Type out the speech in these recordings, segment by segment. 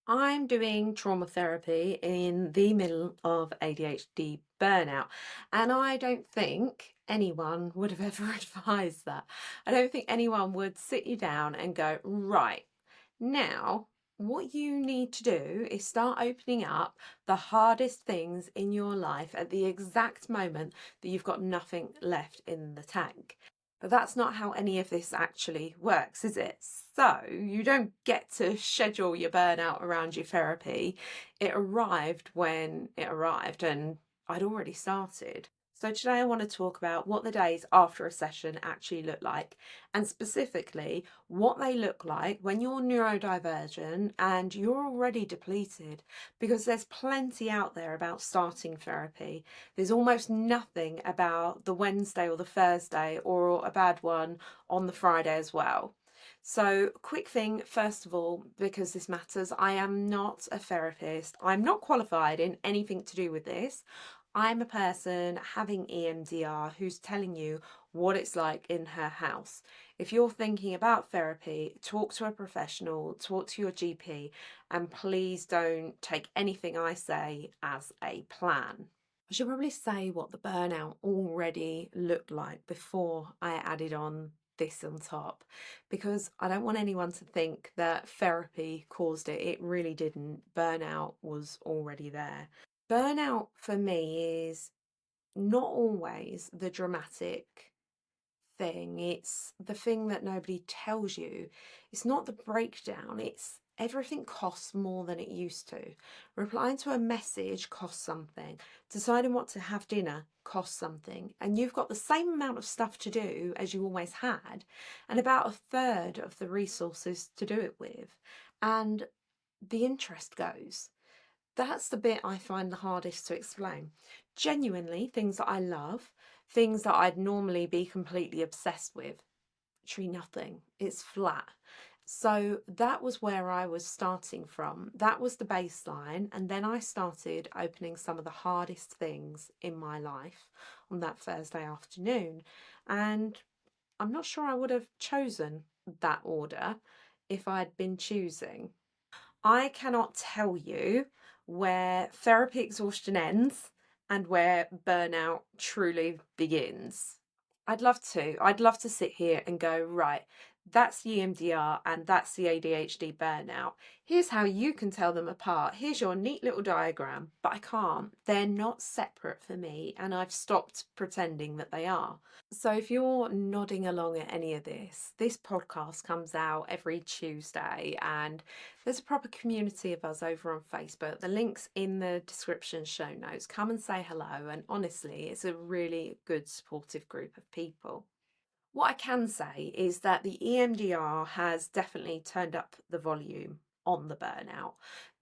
I'm doing trauma therapy in the middle of ADHD burnout, and I don't think anyone would have ever advised that. I don't think anyone would sit you down and go, right, now what you need to do is start opening up the hardest things in your life at the exact moment that you've got nothing left in the tank. But that's not how any of this actually works, is it? So you don't get to schedule your burnout around your therapy. It arrived when it arrived, and I'd already started. So today I want to talk about what the days after a session actually look like, and specifically what they look like when you're neurodivergent and you're already depleted, because there's plenty out there about starting therapy. There's almost nothing about the Wednesday or the Thursday or a bad one on the Friday as well. So, quick thing, first of all, because this matters, I am not a therapist. I'm not qualified in anything to do with this. I'm a person having EMDR who's telling you what it's like in her house. If you're thinking about therapy, talk to a professional, talk to your GP, and please don't take anything I say as a plan. I should probably say what the burnout already looked like before I added on this on top, because I don't want anyone to think that therapy caused it. It really didn't. Burnout was already there. Burnout for me is not always the dramatic thing. It's the thing that nobody tells you. It's not the breakdown. It's everything costs more than it used to. Replying to a message costs something. Deciding what to have dinner costs something. And you've got the same amount of stuff to do as you always had, and about a third of the resources to do it with. And the interest goes. That's the bit I find the hardest to explain. Genuinely, things that I love, things that I'd normally be completely obsessed with, literally nothing. It's flat. So that was where I was starting from. That was the baseline. And then I started opening some of the hardest things in my life on that Thursday afternoon. And I'm not sure I would have chosen that order if I'd been choosing. I cannot tell you where therapy exhaustion ends and where burnout truly begins. I'd love to. I'd love to sit here and go, right, that's the EMDR and that's the ADHD burnout. Here's how you can tell them apart. Here's your neat little diagram. But I can't. They're not separate for me, and I've stopped pretending that they are. So if you're nodding along at any of this, this podcast comes out every Tuesday, and there's a proper community of us over on Facebook. The link's in the description show notes. Come and say hello, and honestly, it's a really good supportive group of people. What I can say is that the EMDR has definitely turned up the volume on the burnout.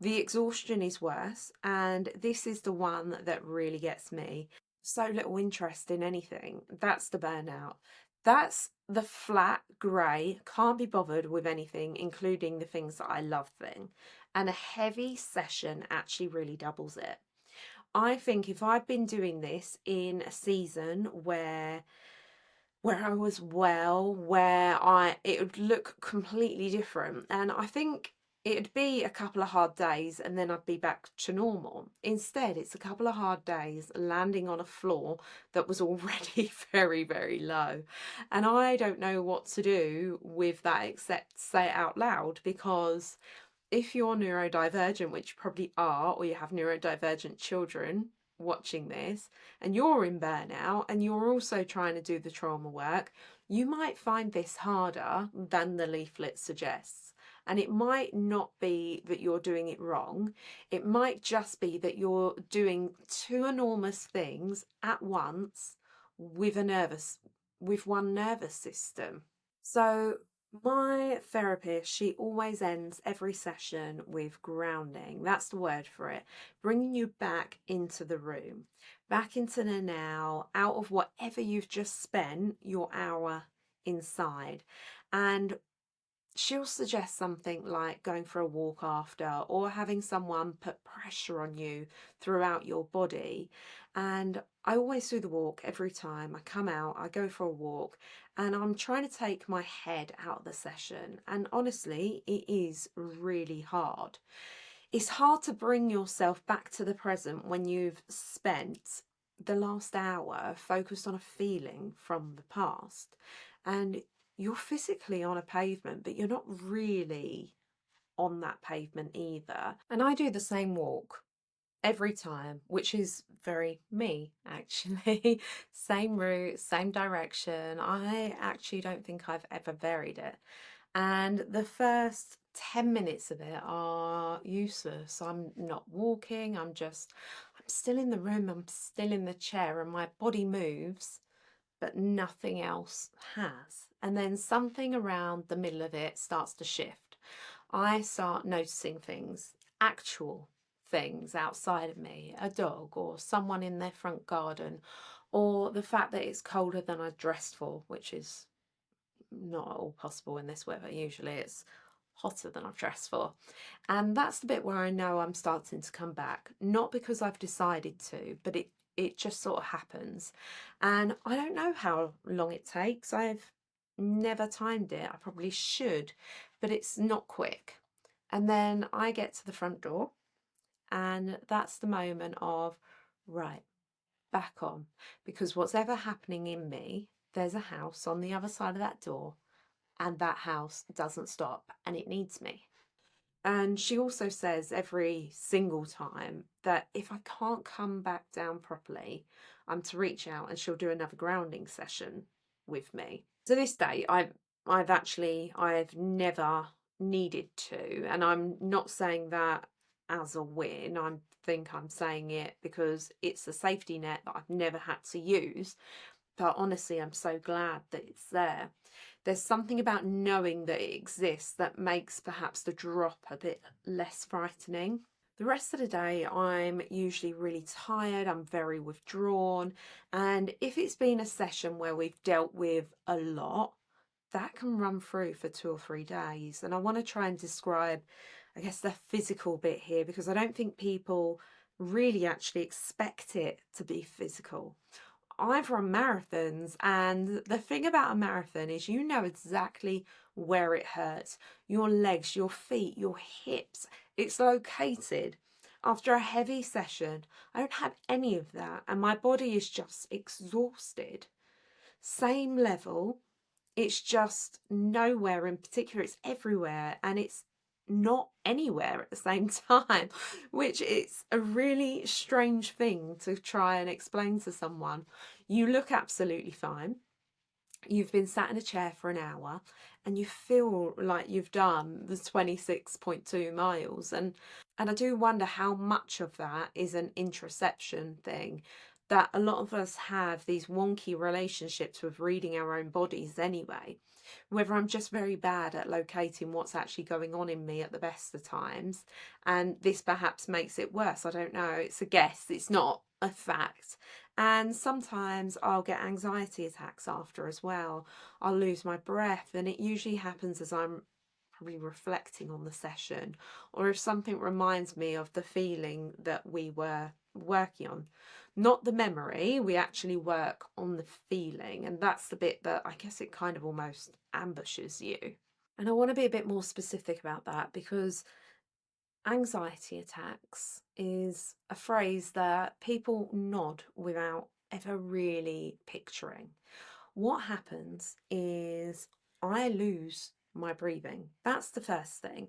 The exhaustion is worse, and this is the one that really gets me. So little interest in anything. That's the burnout. That's the flat grey, can't be bothered with anything, including the things that I love thing. And a heavy session actually really doubles it. I think if I'd been doing this in a season where I was well, where I it would look completely different. And I think it'd be a couple of hard days and then I'd be back to normal. Instead, it's a couple of hard days landing on a floor that was already very, very low. And I don't know what to do with that except say it out loud, because if you're neurodivergent, which you probably are, or you have neurodivergent children watching this, and you're in burnout and you're also trying to do the trauma work, you might find this harder than the leaflet suggests. And it might not be that you're doing it wrong. It might just be that you're doing two enormous things at once with with one nervous system. So my therapist, she always ends every session with grounding. That's the word for it. Bringing you back into the room, back into the now, out of whatever you've just spent your hour inside. And she'll suggest something like going for a walk after, or having someone put pressure on you throughout your body. And I always do the walk every time I come out. I go for a walk and I'm trying to take my head out of the session. And honestly, it is really hard. it's hard to bring yourself back to the present when you've spent the last hour focused on a feeling from the past, and you're physically on a pavement, but you're not really on that pavement either. And I do the same walk every time, which is very me actually. Same route, same direction. I actually don't think I've ever varied it. And the first 10 minutes of it are useless. I'm not walking, I'm still in the room, I'm still in the chair, and my body moves, but nothing else has. And then something around the middle of it starts to shift. I start noticing things, actual things outside of me, a dog or someone in their front garden, or the fact that it's colder than I dressed for, which is not at all possible in this weather. Usually it's hotter than I've dressed for. And that's the bit where I know I'm starting to come back, not because I've decided to, but it just sort of happens. And I don't know how long it takes. I've never timed it. I probably should, but it's not quick. And then I get to the front door, and that's the moment of, right, back on. Because what's ever happening in me, there's a house on the other side of that door, and that house doesn't stop, and it needs me. And she also says every single time that if I can't come back down properly, I'm to reach out, and she'll do another grounding session with me. To this day, I've never needed to, and I'm not saying that as a win. I think I'm saying it because it's a safety net that I've never had to use. But honestly, I'm so glad that it's there. There's something about knowing that it exists that makes perhaps the drop a bit less frightening. The rest of the day, I'm usually really tired, I'm very withdrawn, and if it's been a session where we've dealt with a lot, that can run through for 2 or 3 days. And I want to try and describe, I guess, the physical bit here, because I don't think people really actually expect it to be physical. I've run marathons, and the thing about a marathon is you know exactly where it hurts. Your legs, your feet, your hips, it's located. After a heavy session, I don't have any of that, and my body is just exhausted. Same level, it's just nowhere in particular, it's everywhere, and it's not anywhere at the same time, which is a really strange thing to try and explain to someone. You look absolutely fine. You've been sat in a chair for an hour, and you feel like you've done the 26.2 miles. And I do wonder how much of that is an interoception thing, that a lot of us have these wonky relationships with reading our own bodies anyway. Whether I'm just very bad at locating what's actually going on in me at the best of times, and this perhaps makes it worse. I don't know. It's a guess. It's not a fact. And sometimes I'll get anxiety attacks after as well. I'll lose my breath, and it usually happens as I'm probably reflecting on the session, or if something reminds me of the feeling that we were working on. Not the memory, we actually work on the feeling, and that's the bit that I guess it kind of almost ambushes you. And I want to be a bit more specific about that, because anxiety attacks is a phrase that people nod without ever really picturing. What happens is I lose my breathing. That's the first thing.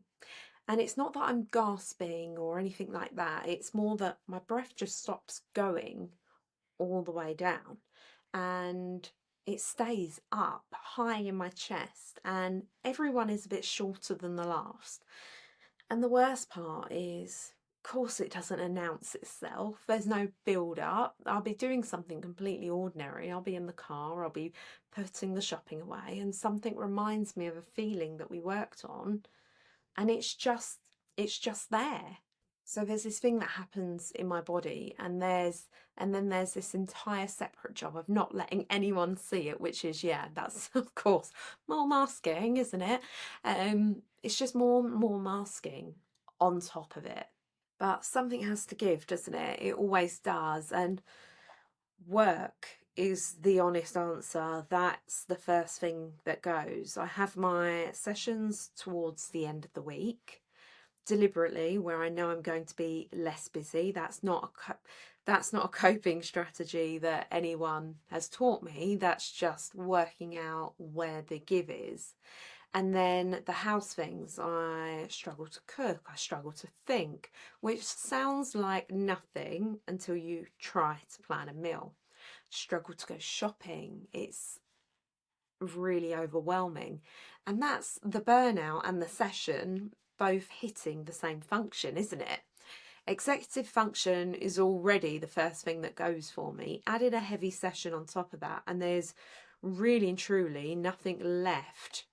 And it's not that I'm gasping or anything like that. It's more that my breath just stops going all the way down, and it stays up high in my chest, and everyone is a bit shorter than the last. And the worst part is, of course, it doesn't announce itself. There's no build up. I'll be doing something completely ordinary. I'll be in the car, I'll be putting the shopping away, and something reminds me of a feeling that we worked on, and it's just there. So there's this thing that happens in my body, and then there's this entire separate job of not letting anyone see it, which is, yeah, that's of course more masking, isn't it? It's just more masking on top of it. But something has to give, doesn't it? It always does. And work is the honest answer. That's the first thing that goes. I have my sessions towards the end of the week, deliberately where I know I'm going to be less busy. That's not a coping strategy that anyone has taught me. That's just working out where the give is. And then the house things, I struggle to cook, I struggle to think, which sounds like nothing until you try to plan a meal. Struggle to go shopping. It's really overwhelming. And that's the burnout and the session both hitting the same function, isn't it? Executive function is already the first thing that goes for me. Added a heavy session on top of that, and there's really and truly nothing left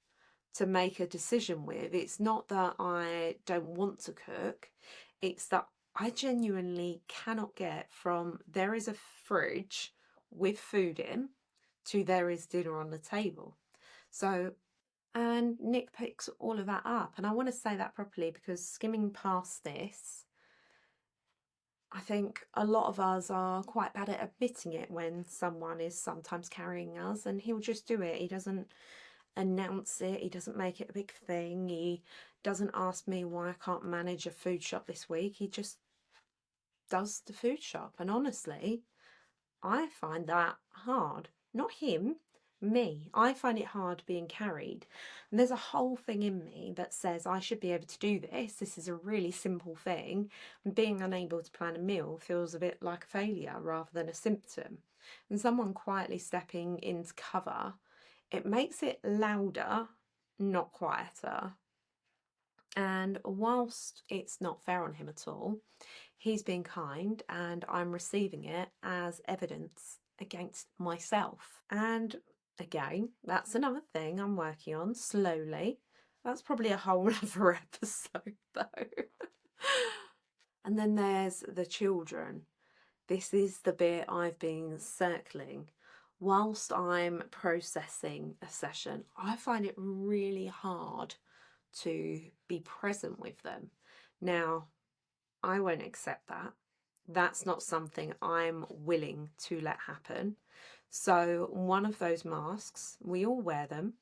to make a decision with. It's not that I don't want to cook, it's that I genuinely cannot get from there is a fridge with food in to there is dinner on the table. So, and Nick picks all of that up. And I want to say that properly because skimming past this, I think a lot of us are quite bad at admitting it when someone is sometimes carrying us, and he'll just do it. He doesn't announce it, he doesn't make it a big thing, he doesn't ask me why I can't manage a food shop this week. He just does the food shop. And honestly, I find that hard. Not him, me. I find it hard being carried. And there's a whole thing in me that says I should be able to do this. This is a really simple thing. And being unable to plan a meal feels a bit like a failure rather than a symptom. And someone quietly stepping in to cover, it makes it louder, not quieter. And whilst it's not fair on him at all, he's being kind and I'm receiving it as evidence against myself. And again, that's another thing I'm working on slowly. That's probably a whole other episode though. And then there's the children. This is the bit I've been circling. Whilst I'm processing a session, I find it really hard to be present with them. Now, I won't accept that. That's not something I'm willing to let happen. So, one of those masks, we all wear them,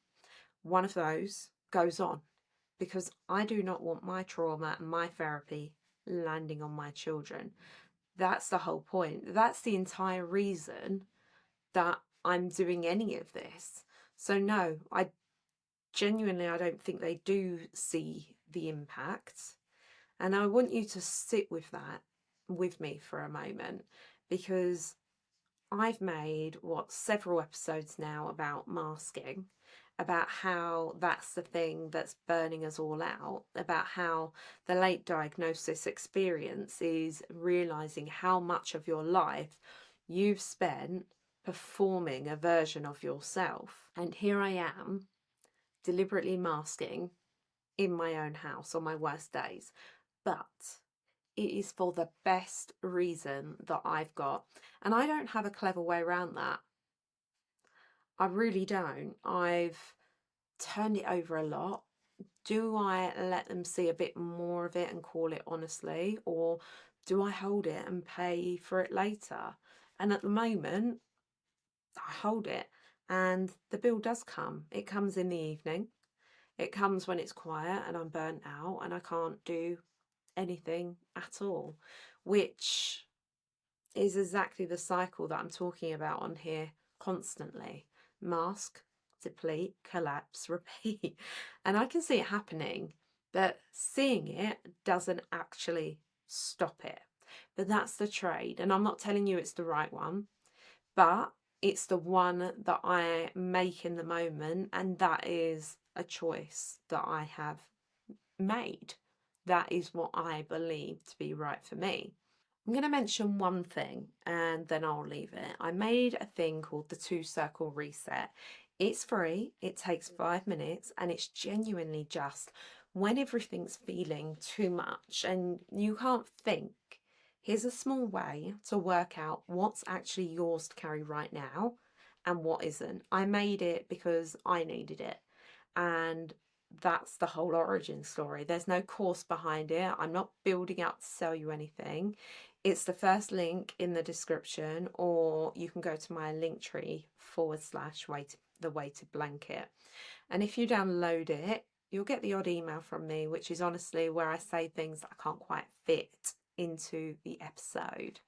one of those goes on because I do not want my trauma and my therapy landing on my children. That's the whole point. That's the entire reason that I'm doing any of this. So, no, I don't think they do see the impact. And I want you to sit with that with me for a moment because I've made several episodes now about masking, about how that's the thing that's burning us all out, about how the late diagnosis experience is realizing how much of your life you've spent performing a version of yourself. And here I am deliberately masking in my own house on my worst days. But it is for the best reason that I've got. And I don't have a clever way around that. I really don't. I've turned it over a lot. Do I let them see a bit more of it and call it honestly? Or do I hold it and pay for it later? And at the moment, I hold it. And the bill does come. It comes in the evening. It comes when it's quiet and I'm burnt out and I can't do anything at all, which is exactly the cycle that I'm talking about on here constantly. Mask, deplete, collapse, repeat. And I can see it happening, but seeing it doesn't actually stop it. But that's the trade. And I'm not telling you it's the right one, but it's the one that I make in the moment. And that is a choice that I have made. That is what I believe to be right for me. I'm going to mention one thing and then I'll leave it. I made a thing called the 2-circle reset. It's free, it takes 5 minutes, and it's genuinely just when everything's feeling too much and you can't think. Here's a small way to work out what's actually yours to carry right now and what isn't. I made it because I needed it. And that's the whole origin story. There's no course behind it. I'm not building up to sell you anything. It's the first link in the description, or you can go to my Linktree / the weighted blanket. And if you download it, You'll get the odd email from me, which is honestly where I say things that I can't quite fit into the episode.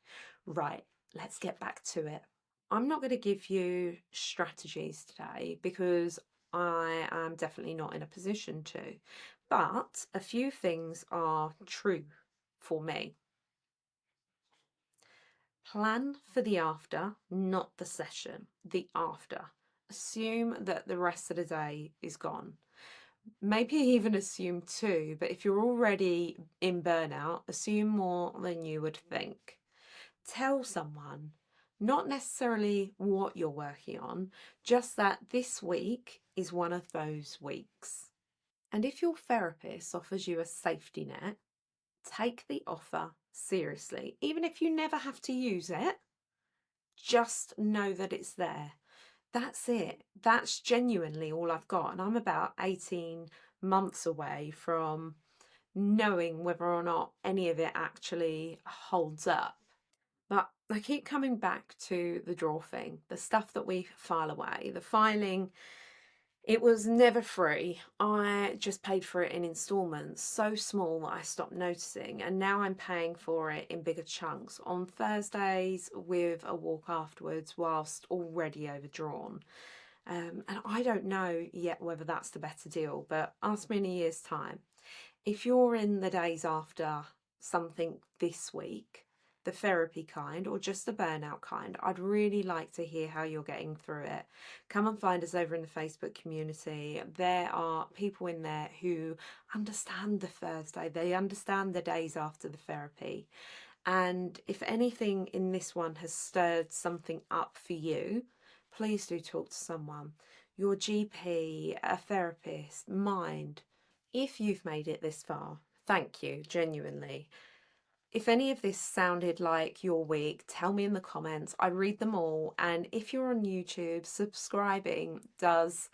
Right, let's get back to it. I'm not going to give you strategies today because I am definitely not in a position to, but a few things are true for me. Plan for the after, not the session, the after. Assume that the rest of the day is gone. Maybe even assume two, but if you're already in burnout, assume more than you would think. Tell someone, not necessarily what you're working on, just that this week is one of those weeks. And if your therapist offers you a safety net, take the offer seriously. Even if you never have to use it, just know that it's there. That's it. That's genuinely all I've got. And I'm about 18 months away from knowing whether or not any of it actually holds up. But I keep coming back to the drawer thing, the stuff that we file away, the filing. It was never free. I just paid for it in installments, so small that I stopped noticing, and now I'm paying for it in bigger chunks on Thursdays with a walk afterwards whilst already overdrawn. And I don't know yet whether that's the better deal, but ask me in a year's time. If you're in the days after something this week, the therapy kind or just the burnout kind, I'd really like to hear how you're getting through it. Come and find us over in the Facebook community. There are people in there who understand the Thursday, they understand the days after the therapy. And if anything in this one has stirred something up for you, please do talk to someone. Your GP, a therapist, mind. If you've made it this far, thank you, genuinely. If any of this sounded like your week, tell me in the comments. I read them all. And if you're on YouTube, subscribing does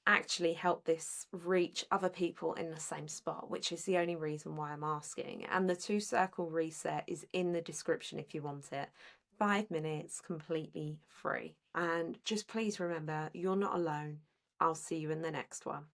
actually help this reach other people in the same spot, which is the only reason why I'm asking. And the 2-circle reset is in the description if you want it. 5 minutes, completely free. And just please remember, you're not alone. I'll see you in the next one.